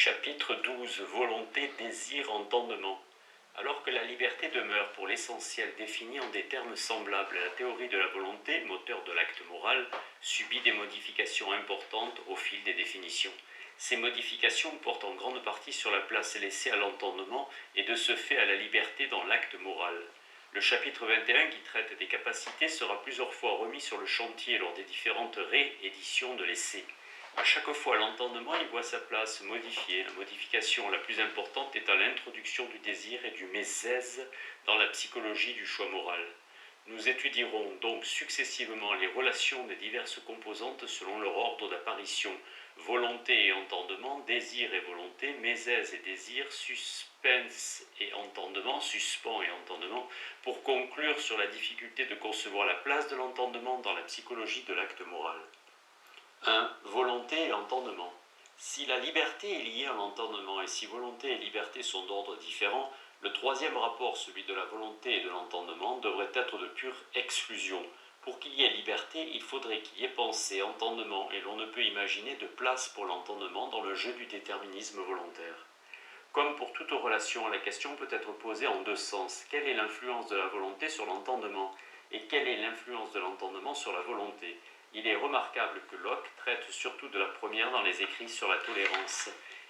Chapitre 12. Volonté, désir, entendement. Alors que la liberté demeure pour l'essentiel définie en des termes semblables, la théorie de la volonté, moteur de l'acte moral, subit des modifications importantes au fil des définitions. Ces modifications portent en grande partie sur la place laissée à l'entendement et de ce fait à la liberté dans l'acte moral. Le chapitre 21 qui traite des capacités sera plusieurs fois remis sur le chantier lors des différentes rééditions de l'essai. À chaque fois, l'entendement y voit sa place modifiée. La modification la plus importante est à l'introduction du désir et du mésèse dans la psychologie du choix moral. Nous étudierons donc successivement les relations des diverses composantes selon leur ordre d'apparition: volonté et entendement, désir et volonté, mésèse et désir, suspense et entendement, suspens et entendement, pour conclure sur la difficulté de concevoir la place de l'entendement dans la psychologie de l'acte moral. 1. Volonté et entendement. Si la liberté est liée à l'entendement et si volonté et liberté sont d'ordre différent, le troisième rapport, celui de la volonté et de l'entendement, devrait être de pure exclusion. Pour qu'il y ait liberté, il faudrait qu'il y ait pensée, entendement, et l'on ne peut imaginer de place pour l'entendement dans le jeu du déterminisme volontaire. Comme pour toute relation, la question peut être posée en deux sens. Quelle est l'influence de la volonté sur l'entendement? Et quelle est l'influence de l'entendement sur la volonté? Il est remarquable que Locke traite surtout de la première dans les écrits sur la tolérance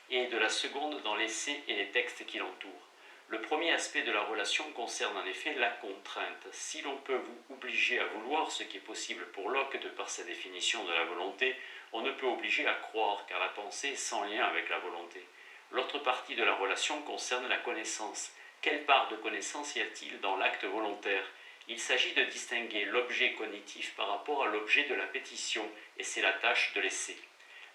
et de la seconde dans l'essai et les textes qui l'entourent. Le premier aspect de la relation concerne en effet la contrainte. Si l'on peut vous obliger à vouloir, ce qui est possible pour Locke de par sa définition de la volonté, on ne peut obliger à croire, car la pensée est sans lien avec la volonté. L'autre partie de la relation concerne la connaissance. Quelle part de connaissance y a-t-il dans l'acte volontaire? Il s'agit de distinguer l'objet cognitif par rapport à l'objet de la pétition, et c'est la tâche de l'essai.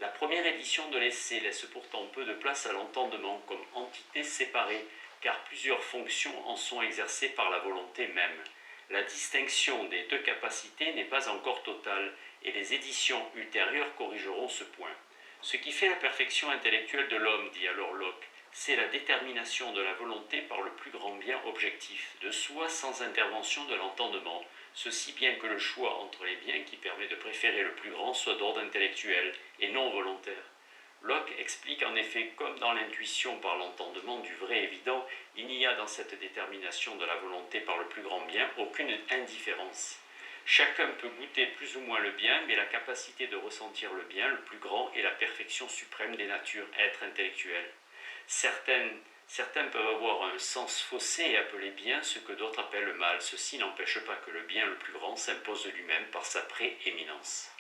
La première édition de l'essai laisse pourtant peu de place à l'entendement comme entité séparée, car plusieurs fonctions en sont exercées par la volonté même. La distinction des deux capacités n'est pas encore totale, et les éditions ultérieures corrigeront ce point. Ce qui fait la perfection intellectuelle de l'homme, dit alors Locke, c'est la détermination de la volonté par le plus grand bien objectif, de soi sans intervention de l'entendement, ceci bien que le choix entre les biens qui permet de préférer le plus grand soit d'ordre intellectuel et non volontaire. Locke explique en effet, comme dans l'intuition par l'entendement du vrai évident, il n'y a dans cette détermination de la volonté par le plus grand bien aucune indifférence. Chacun peut goûter plus ou moins le bien, mais la capacité de ressentir le bien le plus grand est la perfection suprême des natures, êtres intellectuels. Certains peuvent avoir un sens faussé et appeler bien ce que d'autres appellent mal. Ceci n'empêche pas que le bien le plus grand s'impose de lui-même par sa prééminence.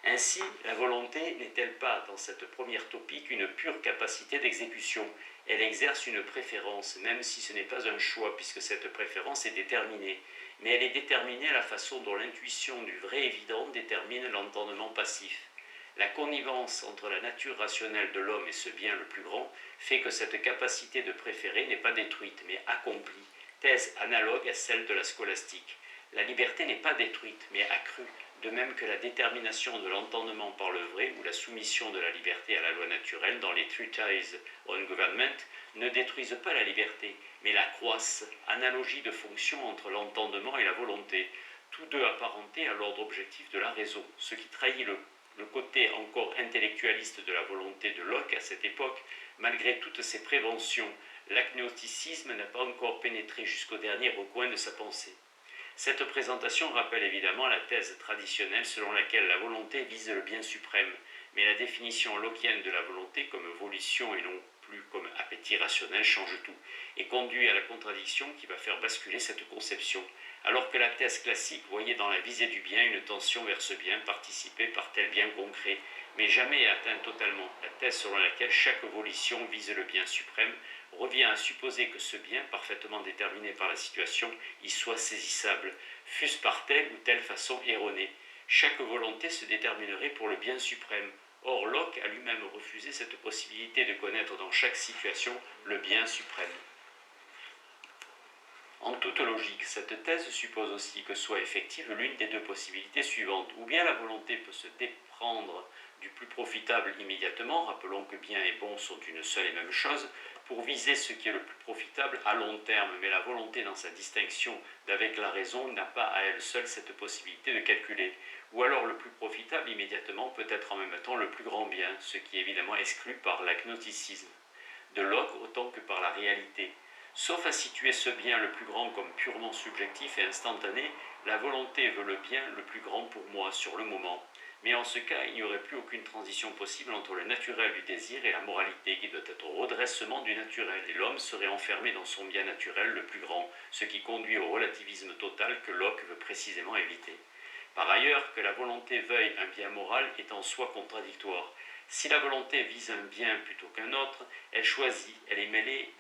Ainsi, la volonté n'est-elle pas, dans cette première topique, une pure capacité d'exécution? Elle exerce une préférence, même si ce n'est pas un choix, puisque cette préférence est déterminée. Mais elle est déterminée à la façon dont l'intuition du vrai évident détermine l'entendement passif. La connivence entre la nature rationnelle de l'homme et ce bien le plus grand fait que cette capacité de préférer n'est pas détruite, mais accomplie, thèse analogue à celle de la scolastique. La liberté n'est pas détruite, mais accrue, de même que la détermination de l'entendement par le vrai ou la soumission de la liberté à la loi naturelle dans les Treatise on Government ne détruisent pas la liberté, mais la croissent, analogie de fonction entre l'entendement et la volonté, tous deux apparentés à l'ordre objectif de la raison, ce qui trahit le côté encore intellectualiste de la volonté de Locke à cette époque. Malgré toutes ces préventions, l'agnosticisme n'a pas encore pénétré jusqu'au dernier recoin de sa pensée. Cette présentation rappelle évidemment la thèse traditionnelle selon laquelle la volonté vise le bien suprême, mais la définition lockienne de la volonté comme volition et non plus comme appétit rationnel change tout, et conduit à la contradiction qui va faire basculer cette conception, alors que la thèse classique voyait dans la visée du bien une tension vers ce bien participé par tel bien concret, mais jamais atteint totalement. La thèse selon laquelle chaque volition vise le bien suprême revient à supposer que ce bien, parfaitement déterminé par la situation, y soit saisissable, fût-ce par telle ou telle façon erronée. Chaque volonté se déterminerait pour le bien suprême. Or, Locke a lui-même refusé cette possibilité de connaître dans chaque situation le bien suprême. En toute logique, cette thèse suppose aussi que soit effective l'une des deux possibilités suivantes. Ou bien la volonté peut se déprendre du plus profitable immédiatement, rappelons que bien et bon sont une seule et même chose, pour viser ce qui est le plus profitable à long terme, mais la volonté dans sa distinction d'avec la raison n'a pas à elle seule cette possibilité de calculer. Ou alors le plus profitable immédiatement peut être en même temps le plus grand bien, ce qui est évidemment exclu par l'agnosticisme de Locke autant que par la réalité. Sauf à situer ce bien le plus grand comme purement subjectif et instantané, la volonté veut le bien le plus grand pour moi sur le moment. Mais en ce cas, il n'y aurait plus aucune transition possible entre le naturel du désir et la moralité qui doit être au redressement du naturel, et l'homme serait enfermé dans son bien naturel le plus grand, ce qui conduit au relativisme total que Locke veut précisément éviter. Par ailleurs, que la volonté veuille un bien moral est en soi contradictoire. Si la volonté vise un bien plutôt qu'un autre, elle choisit, elle est mêlée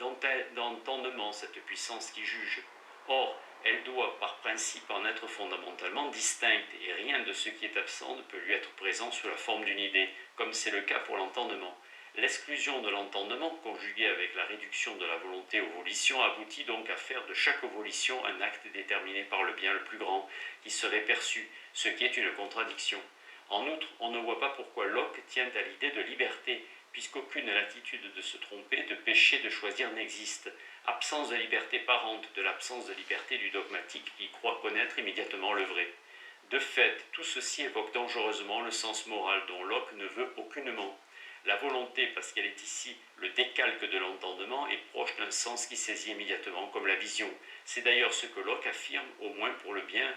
d'entendement, cette puissance qui juge. Or, elle doit par principe en être fondamentalement distincte, et rien de ce qui est absent ne peut lui être présent sous la forme d'une idée, comme c'est le cas pour l'entendement. L'exclusion de l'entendement, conjuguée avec la réduction de la volonté aux volitions, aboutit donc à faire de chaque volition un acte déterminé par le bien le plus grand, qui serait perçu, ce qui est une contradiction. En outre, on ne voit pas pourquoi Locke tient à l'idée de liberté, puisqu'aucune latitude de se tromper, de pécher, de choisir n'existe. Absence de liberté parente de l'absence de liberté du dogmatique qui croit connaître immédiatement le vrai. De fait, tout ceci évoque dangereusement le sens moral dont Locke ne veut aucunement. La volonté, parce qu'elle est ici le décalque de l'entendement, est proche d'un sens qui saisit immédiatement comme la vision. C'est d'ailleurs ce que Locke affirme, au moins pour le bien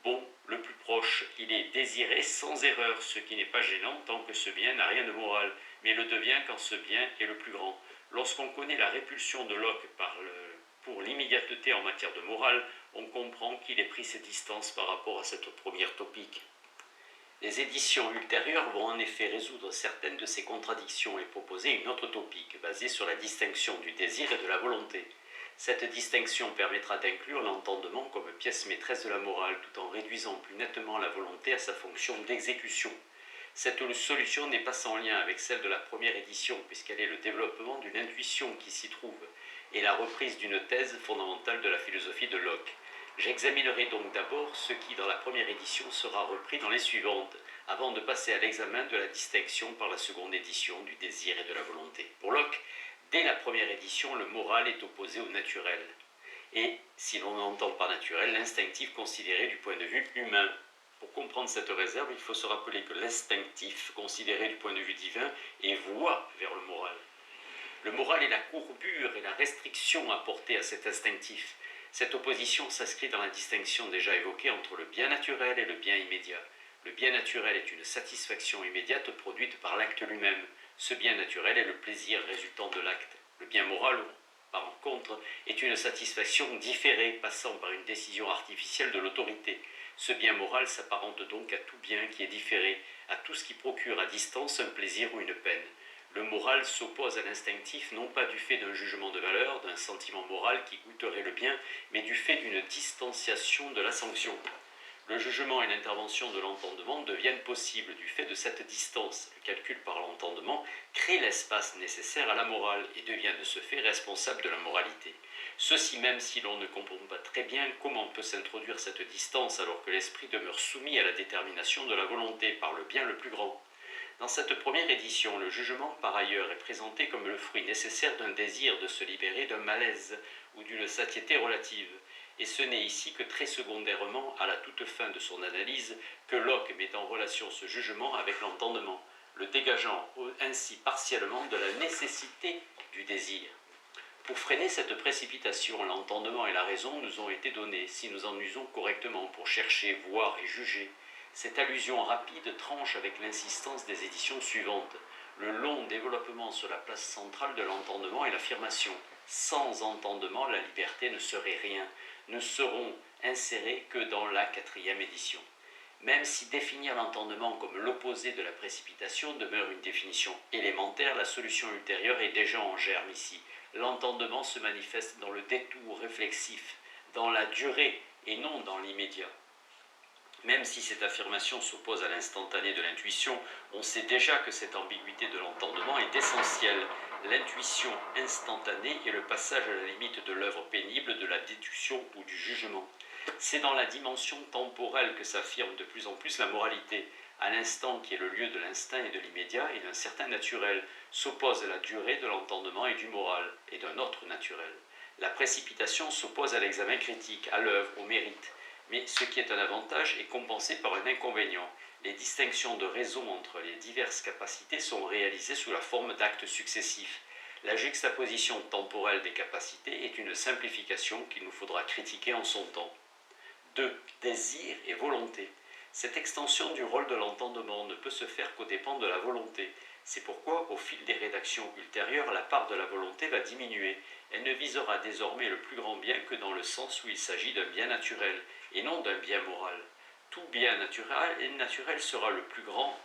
bon le plus proche. Il est désiré sans erreur, ce qui n'est pas gênant tant que ce bien n'a rien de moral, mais le devient quand ce bien est le plus grand. Lorsqu'on connaît la répulsion de Locke pour l'immédiateté en matière de morale, on comprend qu'il ait pris ses distances par rapport à cette première topique. Les éditions ultérieures vont en effet résoudre certaines de ces contradictions et proposer une autre topique, basée sur la distinction du désir et de la volonté. Cette distinction permettra d'inclure l'entendement comme pièce maîtresse de la morale, tout en réduisant plus nettement la volonté à sa fonction d'exécution. Cette solution n'est pas sans lien avec celle de la première édition, puisqu'elle est le développement d'une intuition qui s'y trouve, et la reprise d'une thèse fondamentale de la philosophie de Locke. J'examinerai donc d'abord ce qui, dans la première édition, sera repris dans les suivantes, avant de passer à l'examen de la distinction par la seconde édition du désir et de la volonté. Pour Locke, dès la première édition, le moral est opposé au naturel. Et, si l'on entend par naturel, l'instinctif considéré du point de vue humain. Pour comprendre cette réserve, il faut se rappeler que l'instinctif, considéré du point de vue divin, est voie vers le moral. Le moral est la courbure et la restriction apportée à cet instinctif. Cette opposition s'inscrit dans la distinction déjà évoquée entre le bien naturel et le bien immédiat. Le bien naturel est une satisfaction immédiate produite par l'acte lui-même. Ce bien naturel est le plaisir résultant de l'acte. Le bien moral, par contre, est une satisfaction différée, passant par une décision artificielle de l'autorité. Ce bien moral s'apparente donc à tout bien qui est différé, à tout ce qui procure à distance un plaisir ou une peine. Le moral s'oppose à l'instinctif non pas du fait d'un jugement de valeur, d'un sentiment moral qui goûterait le bien, mais du fait d'une distanciation de la sanction. Le jugement et l'intervention de l'entendement deviennent possibles du fait de cette distance. Le calcul par l'entendement crée l'espace nécessaire à la morale et devient de ce fait responsable de la moralité. Ceci même si l'on ne comprend pas très bien comment peut s'introduire cette distance alors que l'esprit demeure soumis à la détermination de la volonté par le bien le plus grand. Dans cette première édition, le jugement par ailleurs est présenté comme le fruit nécessaire d'un désir de se libérer d'un malaise ou d'une satiété relative. Et ce n'est ici que très secondairement, à la toute fin de son analyse, que Locke met en relation ce jugement avec l'entendement, le dégageant ainsi partiellement de la nécessité du désir. Pour freiner cette précipitation, l'entendement et la raison nous ont été donnés, si nous en usons correctement, pour chercher, voir et juger. Cette allusion rapide tranche avec l'insistance des éditions suivantes, le long développement sur la place centrale de l'entendement et l'affirmation. Sans entendement, la liberté ne serait rien, ne seront insérés que dans la quatrième édition. Même si définir l'entendement comme l'opposé de la précipitation demeure une définition élémentaire, la solution ultérieure est déjà en germe ici. L'entendement se manifeste dans le détour réflexif, dans la durée et non dans l'immédiat. Même si cette affirmation s'oppose à l'instantané de l'intuition, on sait déjà que cette ambiguïté de l'entendement est essentielle. L'intuition instantanée est le passage à la limite de l'œuvre pénible de la déduction ou du jugement. C'est dans la dimension temporelle que s'affirme de plus en plus la moralité. à l'instant qui est le lieu de l'instinct et de l'immédiat et d'un certain naturel, s'oppose à la durée de l'entendement et du moral, et d'un autre naturel. La précipitation s'oppose à l'examen critique, à l'œuvre, au mérite. Mais ce qui est un avantage est compensé par un inconvénient. Les distinctions de raison entre les diverses capacités sont réalisées sous la forme d'actes successifs. La juxtaposition temporelle des capacités est une simplification qu'il nous faudra critiquer en son temps. 2. Désir et volonté. Cette extension du rôle de l'entendement ne peut se faire qu'aux dépens de la volonté. C'est pourquoi, au fil des rédactions ultérieures, la part de la volonté va diminuer. Elle ne visera désormais le plus grand bien que dans le sens où il s'agit d'un bien naturel, et non d'un bien moral. Tout bien naturel sera le plus grand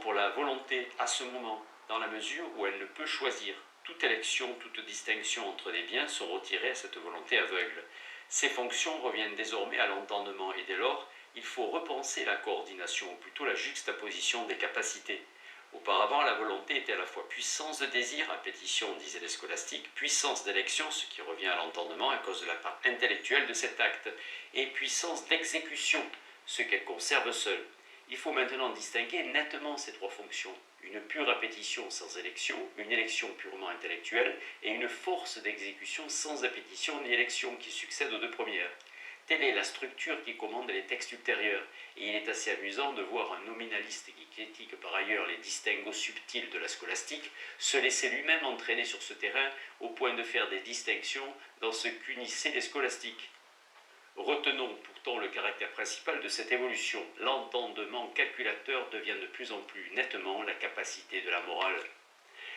pour la volonté à ce moment, dans la mesure où elle ne peut choisir. Toute élection, toute distinction entre les biens sont retirées à cette volonté aveugle. Ces fonctions reviennent désormais à l'entendement et dès lors, il faut repenser la coordination, ou plutôt la juxtaposition des capacités. Auparavant, la volonté était à la fois puissance de désir, appétition, disaient les scolastiques, puissance d'élection, ce qui revient à l'entendement à cause de la part intellectuelle de cet acte, et puissance d'exécution, ce qu'elle conserve seule. Il faut maintenant distinguer nettement ces trois fonctions. Une pure appétition sans élection, une élection purement intellectuelle, et une force d'exécution sans appétition ni élection qui succède aux deux premières. Telle est la structure qui commande les textes ultérieurs, et il est assez amusant de voir un nominaliste qui critique par ailleurs les distinguos subtils de la scolastique se laisser lui-même entraîner sur ce terrain au point de faire des distinctions dans ce qu'unissaient les scolastiques. Retenons pourtant le caractère principal de cette évolution. L'entendement calculateur devient de plus en plus nettement la capacité de la morale.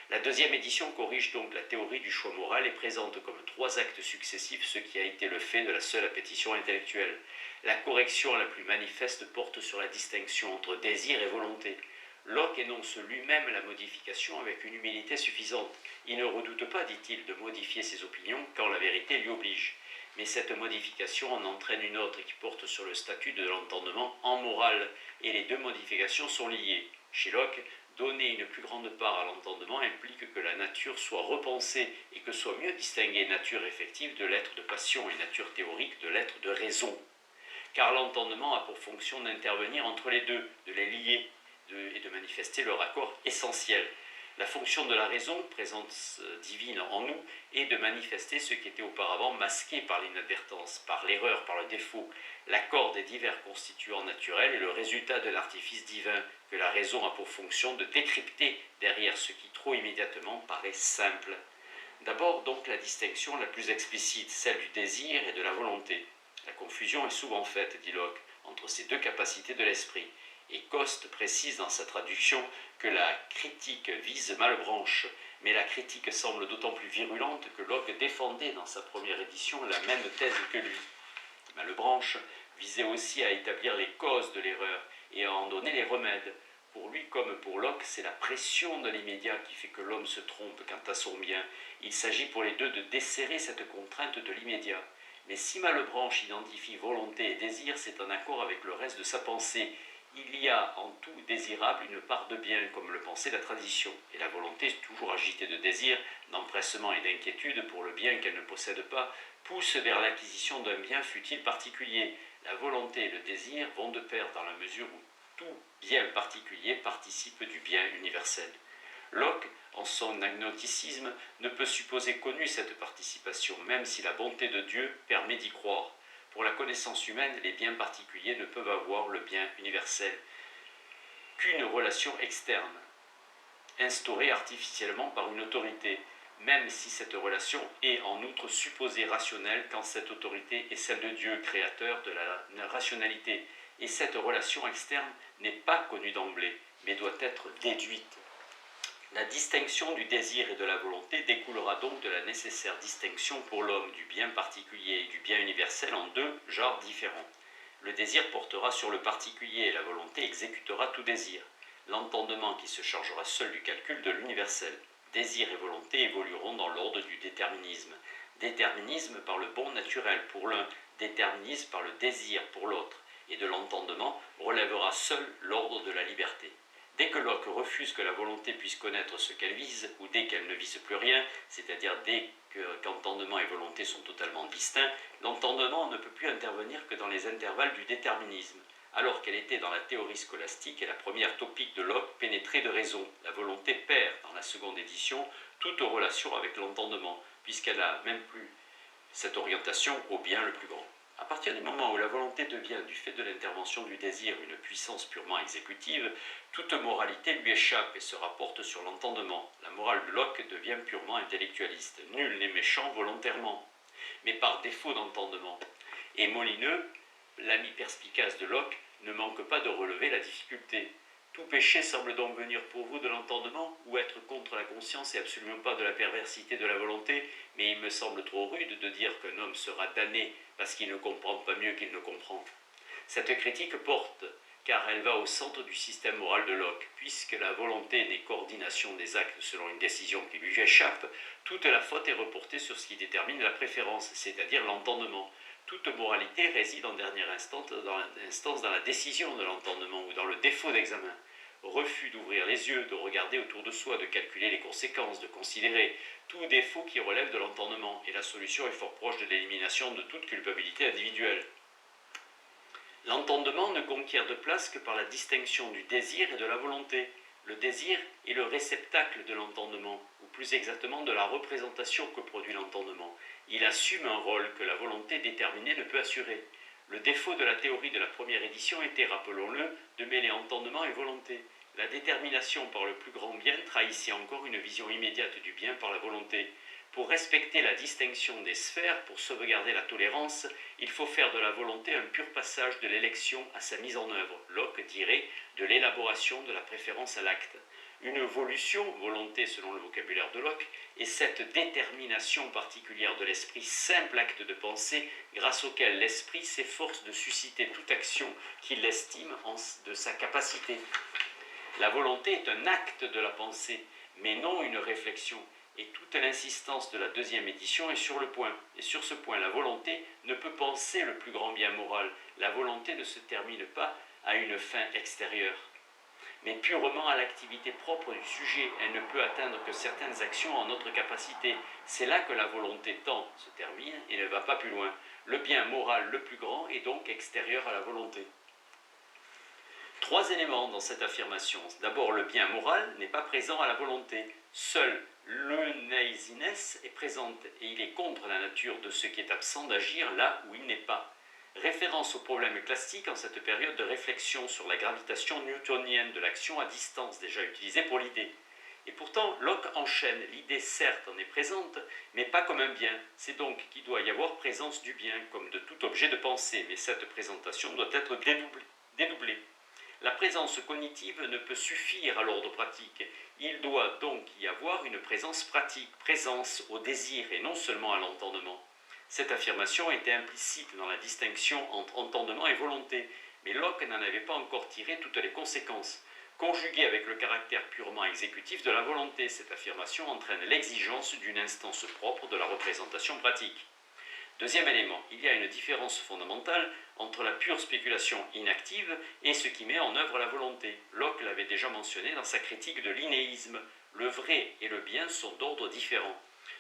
La deuxième édition corrige donc la théorie du choix moral et présente comme trois actes successifs ce qui a été le fait de la seule appétition intellectuelle. La correction la plus manifeste porte sur la distinction entre désir et volonté. Locke énonce lui-même la modification avec une humilité suffisante. Il ne redoute pas, dit-il, de modifier ses opinions quand la vérité lui oblige. Mais cette modification en entraîne une autre qui porte sur le statut de l'entendement en morale, et les deux modifications sont liées. Chez Locke, donner une plus grande part à l'entendement implique que la nature soit repensée et que soit mieux distinguée nature effective de l'être de passion et nature théorique de l'être de raison. Car l'entendement a pour fonction d'intervenir entre les deux, de les lier et de manifester leur accord essentiel. La fonction de la raison, présence divine en nous, est de manifester ce qui était auparavant masqué par l'inadvertance, par l'erreur, par le défaut. L'accord des divers constituants naturels est le résultat de l'artifice divin que la raison a pour fonction de décrypter derrière ce qui trop immédiatement paraît simple. D'abord donc la distinction la plus explicite, celle du désir et de la volonté. La confusion est souvent faite, dit Locke, entre ces deux capacités de l'esprit. Et Coste précise dans sa traduction que la critique vise Malebranche, mais la critique semble d'autant plus virulente que Locke défendait dans sa première édition la même thèse que lui. Malebranche visait aussi à établir les causes de l'erreur et à en donner les remèdes. Pour lui comme pour Locke, c'est la pression de l'immédiat qui fait que l'homme se trompe quant à son bien. Il s'agit pour les deux de desserrer cette contrainte de l'immédiat. Mais si Malebranche identifie volonté et désir, c'est en accord avec le reste de sa pensée. Il y a en tout désirable une part de bien, comme le pensait la tradition, et la volonté, toujours agitée de désir, d'empressement et d'inquiétude pour le bien qu'elle ne possède pas, pousse vers l'acquisition d'un bien fût-il particulier. La volonté et le désir vont de pair dans la mesure où tout bien particulier participe du bien universel. Locke, en son agnosticisme, ne peut supposer connue cette participation, même si la bonté de Dieu permet d'y croire. Pour la connaissance humaine, les biens particuliers ne peuvent avoir le bien universel qu'une relation externe, instaurée artificiellement par une autorité, même si cette relation est en outre supposée rationnelle quand cette autorité est celle de Dieu, créateur de la rationalité. Et cette relation externe n'est pas connue d'emblée, mais doit être déduite. La distinction du désir et de la volonté découlera donc de la nécessaire distinction pour l'homme du bien particulier et du bien universel en deux genres différents. Le désir portera sur le particulier et la volonté exécutera tout désir. L'entendement qui se chargera seul du calcul de l'universel. Désir et volonté évolueront dans l'ordre du déterminisme. Déterminisme par le bon naturel pour l'un, déterminisme par le désir pour l'autre, et de l'entendement relèvera seul l'ordre de la liberté. Dès que Locke refuse que la volonté puisse connaître ce qu'elle vise, ou dès qu'elle ne vise plus rien, c'est-à-dire dès qu'entendement et volonté sont totalement distincts, l'entendement ne peut plus intervenir que dans les intervalles du déterminisme. Alors qu'elle était dans la théorie scolastique et la première topique de Locke pénétrée de raison. La volonté perd, dans la seconde édition, toute relation avec l'entendement, puisqu'elle n'a même plus cette orientation au bien le plus grand. À partir du moment où la volonté devient, du fait de l'intervention du désir, une puissance purement exécutive, toute moralité lui échappe et se rapporte sur l'entendement. La morale de Locke devient purement intellectualiste. Nul n'est méchant volontairement, mais par défaut d'entendement. Et Molineux, l'ami perspicace de Locke, ne manque pas de relever la difficulté. Tout péché semble donc venir pour vous de l'entendement, ou être contre la conscience et absolument pas de la perversité de la volonté, mais il me semble trop rude de dire qu'un homme sera damné parce qu'il ne comprend pas mieux qu'il ne comprend. Cette critique porte, car elle va au centre du système moral de Locke, puisque la volonté n'est coordination des actes selon une décision qui lui échappe, toute la faute est reportée sur ce qui détermine la préférence, c'est-à-dire l'entendement. Toute moralité réside en dernière instance dans la décision de l'entendement ou dans le défaut d'examen. Refus d'ouvrir les yeux, de regarder autour de soi, de calculer les conséquences, de considérer tout défaut qui relève de l'entendement, et la solution est fort proche de l'élimination de toute culpabilité individuelle. L'entendement ne conquiert de place que par la distinction du désir et de la volonté. Le désir est le réceptacle de l'entendement, ou plus exactement de la représentation que produit l'entendement. Il assume un rôle que la volonté déterminée ne peut assurer. Le défaut de la théorie de la première édition était, rappelons-le, de mêler entendement et volonté. La détermination par le plus grand bien trahissait encore une vision immédiate du bien par la volonté. Pour respecter la distinction des sphères, pour sauvegarder la tolérance, il faut faire de la volonté un pur passage de l'élection à sa mise en œuvre. Locke dirait de l'élaboration de la préférence à l'acte. Une volition, volonté selon le vocabulaire de Locke, est cette détermination particulière de l'esprit, simple acte de pensée, grâce auquel l'esprit s'efforce de susciter toute action qu'il estime de sa capacité. La volonté est un acte de la pensée, mais non une réflexion. Et toute l'insistance de la deuxième édition est sur le point. Et sur ce point, la volonté ne peut penser le plus grand bien moral. La volonté ne se termine pas à une fin extérieure, mais purement à l'activité propre du sujet. Elle ne peut atteindre que certaines actions en notre capacité. C'est là que la volonté tend, se termine et ne va pas plus loin. Le bien moral le plus grand est donc extérieur à la volonté. Trois éléments dans cette affirmation. D'abord, le bien moral n'est pas présent à la volonté. Seul l'euneisines est présente et il est contre la nature de ce qui est absent d'agir là où il n'est pas. Référence au problème classique en cette période de réflexion sur la gravitation newtonienne de l'action à distance déjà utilisée pour l'idée. Et pourtant, Locke enchaîne. L'idée certes en est présente, mais pas comme un bien. C'est donc qu'il doit y avoir présence du bien, comme de tout objet de pensée, mais cette présentation doit être dédoublée. La présence cognitive ne peut suffire à l'ordre pratique. Il doit donc y avoir une présence pratique, présence au désir et non seulement à l'entendement. Cette affirmation était implicite dans la distinction entre entendement et volonté, mais Locke n'en avait pas encore tiré toutes les conséquences. Conjuguée avec le caractère purement exécutif de la volonté, cette affirmation entraîne l'exigence d'une instance propre de la représentation pratique. Deuxième élément, il y a une différence fondamentale entre la pure spéculation inactive et ce qui met en œuvre la volonté. Locke l'avait déjà mentionné dans sa critique de l'inéisme. Le vrai et le bien sont d'ordre différent.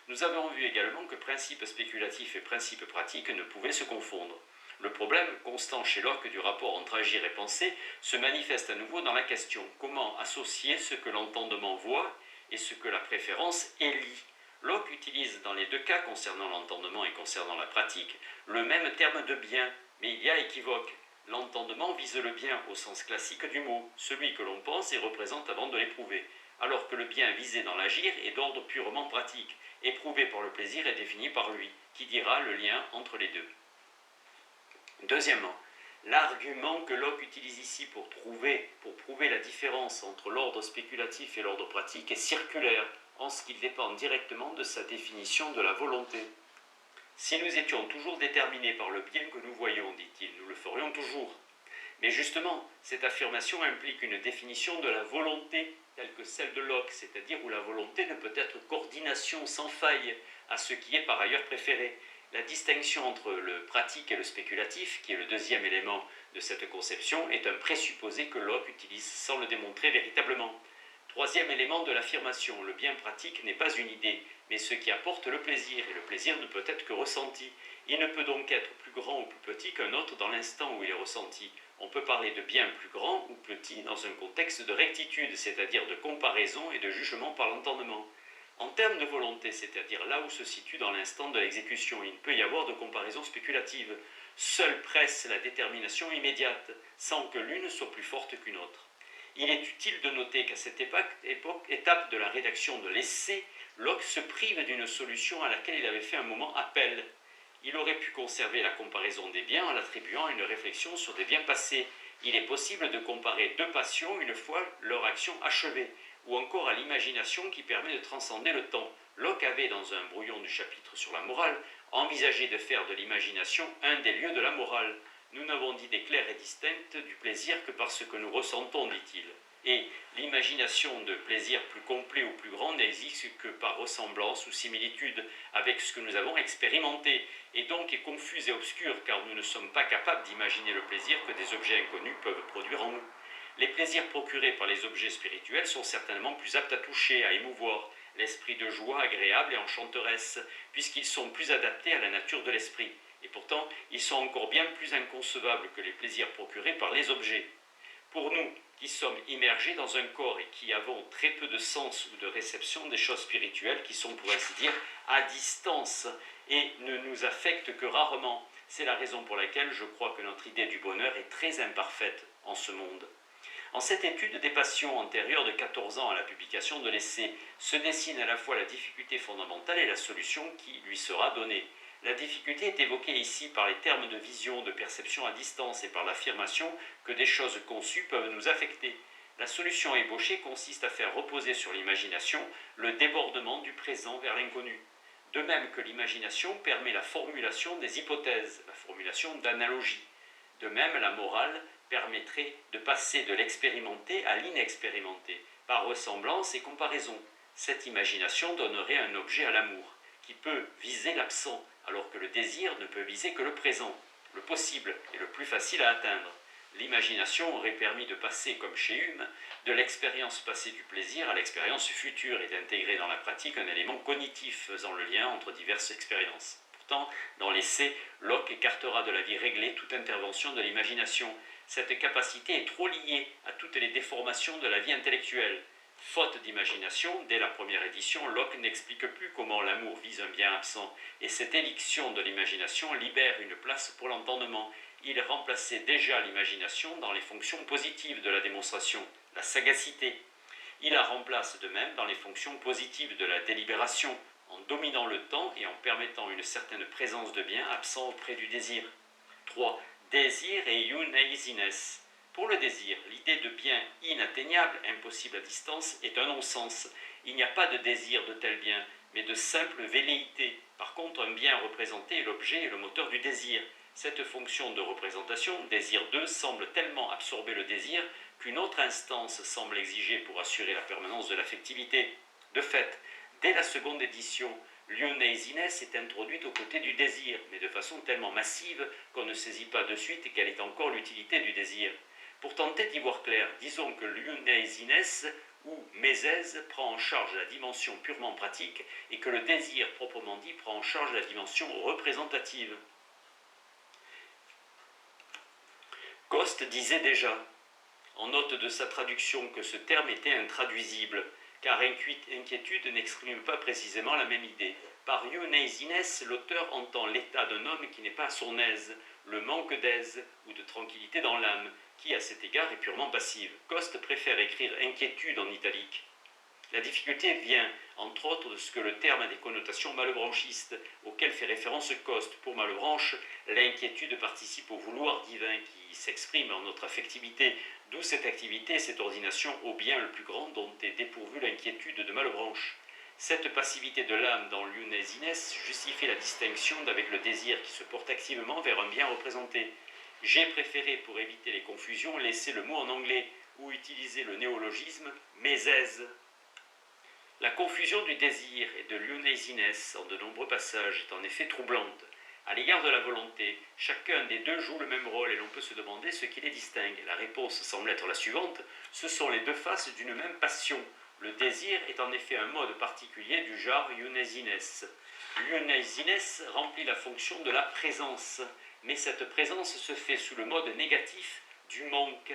Nous avons vu également que principe spéculatif et principe pratique ne pouvaient se confondre. Le problème constant chez Locke du rapport entre agir et penser se manifeste à nouveau dans la question comment associer ce que l'entendement voit et ce que la préférence élit. Locke utilise dans les deux cas concernant l'entendement et concernant la pratique le même terme de bien, mais il y a équivoque. L'entendement vise le bien au sens classique du mot, celui que l'on pense et représente avant de l'éprouver, alors que le bien visé dans l'agir est d'ordre purement pratique, éprouvé par le plaisir et défini par lui, qui dira le lien entre les deux. Deuxièmement, l'argument que Locke utilise ici pour prouver la différence entre l'ordre spéculatif et l'ordre pratique est circulaire, en ce qu'il dépend directement de sa définition de la volonté. Si nous étions toujours déterminés par le bien que nous voyons, dit-il, nous le ferions toujours. Mais justement, cette affirmation implique une définition de la volonté telle que celle de Locke, c'est-à-dire où la volonté ne peut être coordination sans faille à ce qui est par ailleurs préféré. La distinction entre le pratique et le spéculatif, qui est le deuxième élément de cette conception, est un présupposé que Locke utilise sans le démontrer véritablement. Troisième élément de l'affirmation, le bien pratique n'est pas une idée, mais ce qui apporte le plaisir, et le plaisir ne peut être que ressenti. Il ne peut donc être plus grand ou plus petit qu'un autre dans l'instant où il est ressenti. On peut parler de bien plus grand ou petit dans un contexte de rectitude, c'est-à-dire de comparaison et de jugement par l'entendement. En termes de volonté, c'est-à-dire là où se situe dans l'instant de l'exécution, il ne peut y avoir de comparaison spéculative. Seule presse la détermination immédiate, sans que l'une soit plus forte qu'une autre. Il est utile de noter qu'à cette étape de la rédaction de l'essai, Locke se prive d'une solution à laquelle il avait fait un moment appel. Il aurait pu conserver la comparaison des biens en l'attribuant à une réflexion sur des biens passés. Il est possible de comparer deux passions une fois leur action achevée, ou encore à l'imagination qui permet de transcender le temps. Locke avait, dans un brouillon du chapitre sur la morale, envisagé de faire de l'imagination un des lieux de la morale. Nous n'avons d'idée claire et distincte du plaisir que par ce que nous ressentons, dit-il. Et l'imagination de plaisir plus complet ou plus grand n'existe que par ressemblance ou similitude avec ce que nous avons expérimenté, et donc est confuse et obscure, car nous ne sommes pas capables d'imaginer le plaisir que des objets inconnus peuvent produire en nous. Les plaisirs procurés par les objets spirituels sont certainement plus aptes à toucher, à émouvoir l'esprit de joie agréable et enchanteresse, puisqu'ils sont plus adaptés à la nature de l'esprit. Et pourtant, ils sont encore bien plus inconcevables que les plaisirs procurés par les objets. Pour nous, qui sommes immergés dans un corps et qui avons très peu de sens ou de réception des choses spirituelles qui sont, pour ainsi dire, à distance et ne nous affectent que rarement, c'est la raison pour laquelle je crois que notre idée du bonheur est très imparfaite en ce monde. En cette étude des passions antérieure de 14 ans à la publication de l'essai, se dessine à la fois la difficulté fondamentale et la solution qui lui sera donnée. La difficulté est évoquée ici par les termes de vision, de perception à distance et par l'affirmation que des choses conçues peuvent nous affecter. La solution ébauchée consiste à faire reposer sur l'imagination le débordement du présent vers l'inconnu. De même que l'imagination permet la formulation des hypothèses, la formulation d'analogies. De même, la morale permettrait de passer de l'expérimenté à l'inexpérimenté, par ressemblance et comparaison. Cette imagination donnerait un objet à l'amour, qui peut viser l'absent, alors que le désir ne peut viser que le présent, le possible et le plus facile à atteindre. L'imagination aurait permis de passer, comme chez Hume, de l'expérience passée du plaisir à l'expérience future et d'intégrer dans la pratique un élément cognitif faisant le lien entre diverses expériences. Pourtant, dans l'essai, Locke écartera de la vie réglée toute intervention de l'imagination. Cette capacité est trop liée à toutes les déformations de la vie intellectuelle. Faute d'imagination, dès la première édition, Locke n'explique plus comment l'amour vise un bien absent, et cette éviction de l'imagination libère une place pour l'entendement. Il remplaçait déjà l'imagination dans les fonctions positives de la démonstration, la sagacité. Il la remplace de même dans les fonctions positives de la délibération, en dominant le temps et en permettant une certaine présence de bien absent auprès du désir. 3. Désir et uneasiness. Pour le désir, l'idée de bien inatteignable, impossible à distance, est un non-sens. Il n'y a pas de désir de tel bien, mais de simple velléité. Par contre, un bien représenté est l'objet et le moteur du désir. Cette fonction de représentation, désir 2, semble tellement absorber le désir qu'une autre instance semble exiger pour assurer la permanence de l'affectivité. De fait, dès la seconde édition, l'uneasiness est introduite aux côtés du désir, mais de façon tellement massive qu'on ne saisit pas de suite quelle est encore l'utilité du désir. Pour tenter d'y voir clair, disons que l'uneasiness ou mésèse prend en charge la dimension purement pratique et que le désir proprement dit prend en charge la dimension représentative. Coste disait déjà, en note de sa traduction, que ce terme était intraduisible, car inquiétude n'exprime pas précisément la même idée. Par uneasiness, l'auteur entend l'état d'un homme qui n'est pas à son aise, le manque d'aise ou de tranquillité dans l'âme, qui à cet égard est purement passive. Coste préfère écrire inquiétude en italique. La difficulté vient, entre autres, de ce que le terme a des connotations malebраnchistes, auxquelles fait référence Coste. Pour Malebranche, l'inquiétude participe au vouloir divin qui s'exprime en notre affectivité, d'où cette activité et cette ordination au bien le plus grand dont est dépourvue l'inquiétude de Malebranche. Cette passivité de l'âme dans l'uneasiness justifie la distinction d'avec le désir qui se porte activement vers un bien représenté. J'ai préféré, pour éviter les confusions, laisser le mot en anglais ou utiliser le néologisme « mésèse ». La confusion du désir et de l'uneasiness en de nombreux passages est en effet troublante. À l'égard de la volonté, chacun des deux joue le même rôle et l'on peut se demander ce qui les distingue. La réponse semble être la suivante, ce sont les deux faces d'une même passion. Le désir est en effet un mode particulier du genre uneasiness. L'uneasines remplit la fonction de la présence, mais cette présence se fait sous le mode négatif du manque,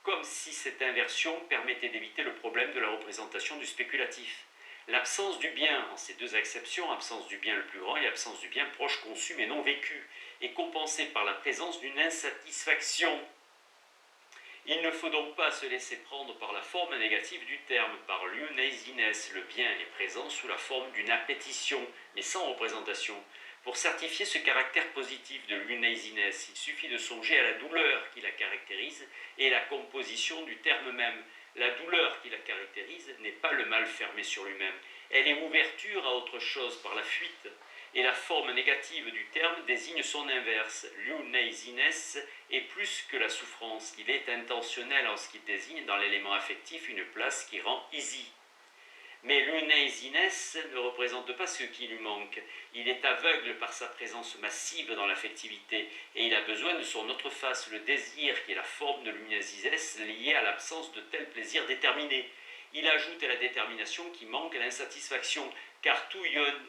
comme si cette inversion permettait d'éviter le problème de la représentation du spéculatif. L'absence du bien, en ces deux acceptions, absence du bien le plus grand et absence du bien proche conçu mais non vécu, est compensée par la présence d'une insatisfaction. Il ne faut donc pas se laisser prendre par la forme négative du terme. Par l'uneasines, le bien est présent sous la forme d'une appétition, mais sans représentation. Pour certifier ce caractère positif de l'uneasines, il suffit de songer à la douleur qui la caractérise et la composition du terme même. La douleur qui la caractérise n'est pas le mal fermé sur lui-même, elle est ouverture à autre chose par la fuite. Et la forme négative du terme désigne son inverse. L'uneasines est plus que la souffrance. Il est intentionnel en ce qu'il désigne dans l'élément affectif une place qui rend easy. Mais l'uneasines ne représente pas ce qui lui manque. Il est aveugle par sa présence massive dans l'affectivité et il a besoin de son autre face, le désir, qui est la forme de l'uneasines liée à l'absence de tel plaisir déterminé. Il ajoute à la détermination qui manque l'insatisfaction, car tout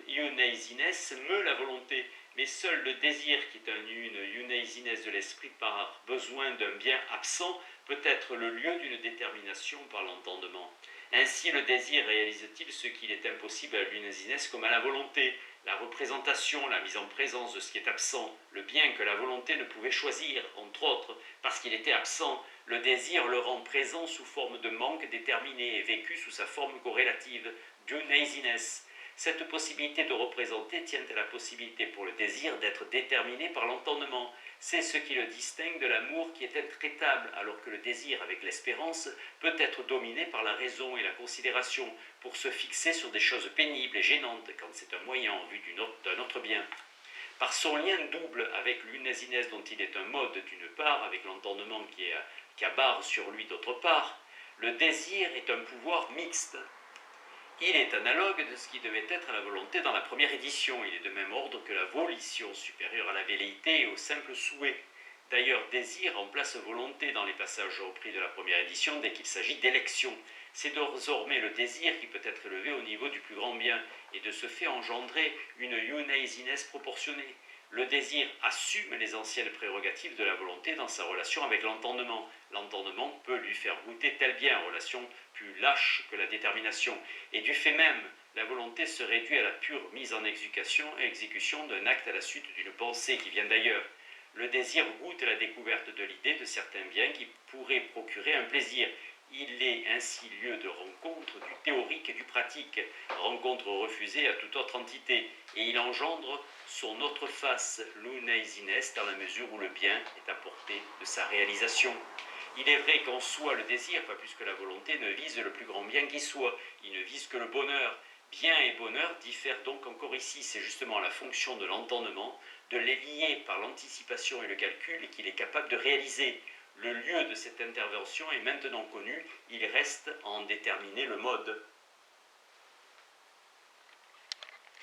uneasines meut la volonté, mais seul le désir, qui est une uneasines de l'esprit par besoin d'un bien absent, peut être le lieu d'une détermination par l'entendement. Ainsi le désir réalise-t-il ce qu'il est impossible à l'uneasines comme à la volonté, la représentation, la mise en présence de ce qui est absent, le bien que la volonté ne pouvait choisir, entre autres, parce qu'il était absent. Le désir le rend présent sous forme de manque déterminé et vécu sous sa forme corrélative, d'uneasines. Cette possibilité de représenter tient à la possibilité pour le désir d'être déterminé par l'entendement. C'est ce qui le distingue de l'amour qui est intraitable, alors que le désir, avec l'espérance, peut être dominé par la raison et la considération pour se fixer sur des choses pénibles et gênantes quand c'est un moyen en vue d'un autre bien. Par son lien double avec l'uneasines dont il est un mode d'une part, avec l'entendement qui abarre sur lui d'autre part, le désir est un pouvoir mixte. Il est analogue de ce qui devait être la volonté dans la première édition. Il est de même ordre que la volition, supérieure à la velléité et au simple souhait. D'ailleurs, désir remplace volonté dans les passages repris de la première édition dès qu'il s'agit d'élection. C'est désormais le désir qui peut être élevé au niveau du plus grand bien et de ce fait engendrer une uneasines proportionnée. Le désir assume les anciennes prérogatives de la volonté dans sa relation avec l'entendement. L'entendement peut lui faire goûter tel bien, relation plus lâche que la détermination. Et du fait même, la volonté se réduit à la pure mise en exécution d'un acte à la suite d'une pensée qui vient d'ailleurs. Le désir goûte la découverte de l'idée de certains biens qui pourraient procurer un plaisir. Il est ainsi lieu de rencontre du théorique et du pratique, rencontre refusée à toute autre entité, et il engendre son autre face, l'uneasines, dans la mesure où le bien est à portée de sa réalisation. Il est vrai qu'en soi, le désir, pas plus que la volonté, ne vise le plus grand bien qui soit, il ne vise que le bonheur. Bien et bonheur diffèrent donc encore ici, c'est justement la fonction de l'entendement, de les lier par l'anticipation et le calcul qu'il est capable de réaliser. Le lieu de cette intervention est maintenant connu, il reste à en déterminer le mode.